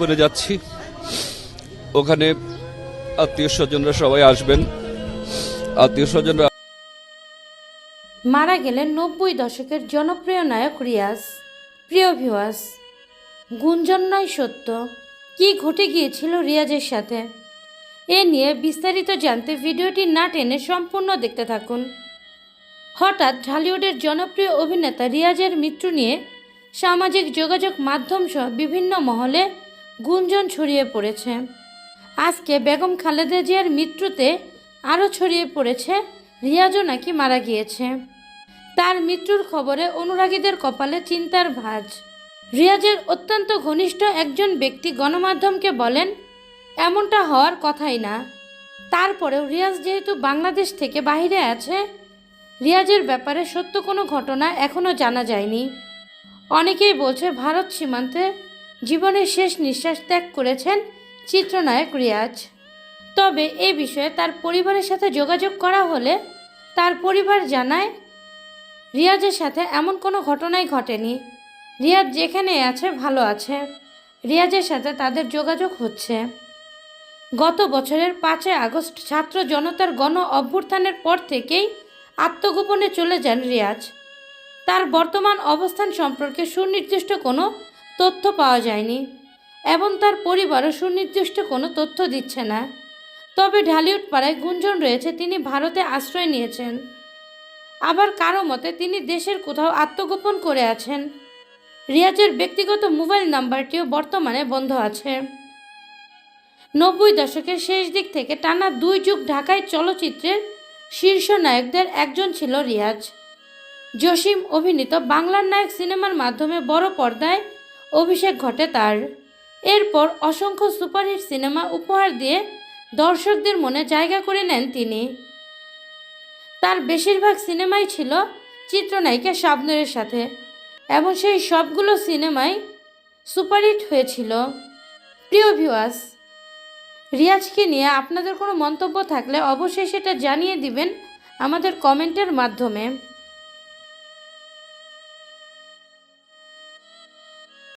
নির্বাচনে যাচ্ছি, ওখানে আত্মীয় স্বজনরা সবাই আসবেন। আত্মীয় স্বজনরা মারা গেলেন 90 দশকের জনপ্রিয় নায়ক রিয়াজ। প্রিয় ভিউয়ার্স, গুঞ্জন নয় সত্য, কি ঘটে গিয়েছিল রিয়াজের সাথে এ নিয়ে বিস্তারিত জানতে ভিডিওটি না টেনে সম্পূর্ণ দেখতে থাকুন। হঠাৎ ঢালিউডের জনপ্রিয় অভিনেতা রিয়াজের মৃত্যু নিয়ে সামাজিক যোগাযোগ মাধ্যম সহ বিভিন্ন মহলে গুঞ্জন ছড়িয়ে পড়েছে। আজকে বেগম খালেদা জিয়ার মৃত্যুতে আরও ছড়িয়ে পড়েছে রিয়াজও নাকি মারা গিয়েছে। তার মৃত্যুর খবরে অনুরাগীদের কপালে চিন্তার ভাঁজ। রিয়াজের অত্যন্ত ঘনিষ্ঠ একজন ব্যক্তি গণমাধ্যমকে বলেন, এমনটা হওয়ার কথাই না। তারপরেও রিয়াজ যেহেতু বাংলাদেশ থেকে বাইরে আছে, রিয়াজের ব্যাপারে সত্য কোনো ঘটনা এখনও জানা যায়নি। অনেকেই বলছে ভারত সীমান্তে জীবনের শেষ নিঃশ্বাস ত্যাগ করেছেন চিত্রনায়ক রিয়াজ। তবে এই বিষয়ে তার পরিবারের সাথে যোগাযোগ করা হলে তার পরিবার জানায় রিয়াজের সাথে এমন কোনো ঘটনাই ঘটেনি। রিয়াজ যেখানে আছে ভালো আছে। রিয়াজের সাথে তাদের যোগাযোগ হচ্ছে। গত বছরের 5 আগস্ট ছাত্র জনতার গণ অভ্যুত্থানের পর থেকেই আত্মগোপনে চলে যান রিয়াজ। তার বর্তমান অবস্থান সম্পর্কে সুনির্দিষ্ট কোনো তথ্য পাওয়া যায়নি এবং তার পরিবারও সুনির্দিষ্ট কোনো তথ্য দিচ্ছে না। তবে ঢালিউড পাড়ায় গুঞ্জন রয়েছে তিনি ভারতে আশ্রয় নিয়েছেন, আবার কারো মতে তিনি দেশের কোথাও আত্মগোপন করে আছেন। রিয়াজের ব্যক্তিগত মোবাইল নাম্বারটিও বর্তমানে বন্ধ আছে। 90 দশকের শেষ দিক থেকে টানা 2 যুগ ঢাকায় চলচ্চিত্রের শীর্ষ নায়কদের একজন ছিল রিয়াজ। জসিম অভিনীত বাংলার নায়ক সিনেমার মাধ্যমে বড় পর্দায় অভিষেক ঘটে তার। এরপর অসংখ্য সুপারহিট সিনেমা উপহার দিয়ে দর্শকদের মনে জায়গা করে নেন তিনি। তার বেশিরভাগ সিনেমাই ছিল চিত্রনায়িকা শাবনূরের সাথে এবং সেই সবগুলো সিনেমাই সুপারহিট হয়েছিল। প্রিয় ভিউয়ার্স, রিয়াজকে নিয়ে আপনাদের কোনো মন্তব্য থাকলে অবশ্যই সেটা জানিয়ে দিবেন আমাদের কমেন্টের মাধ্যমে।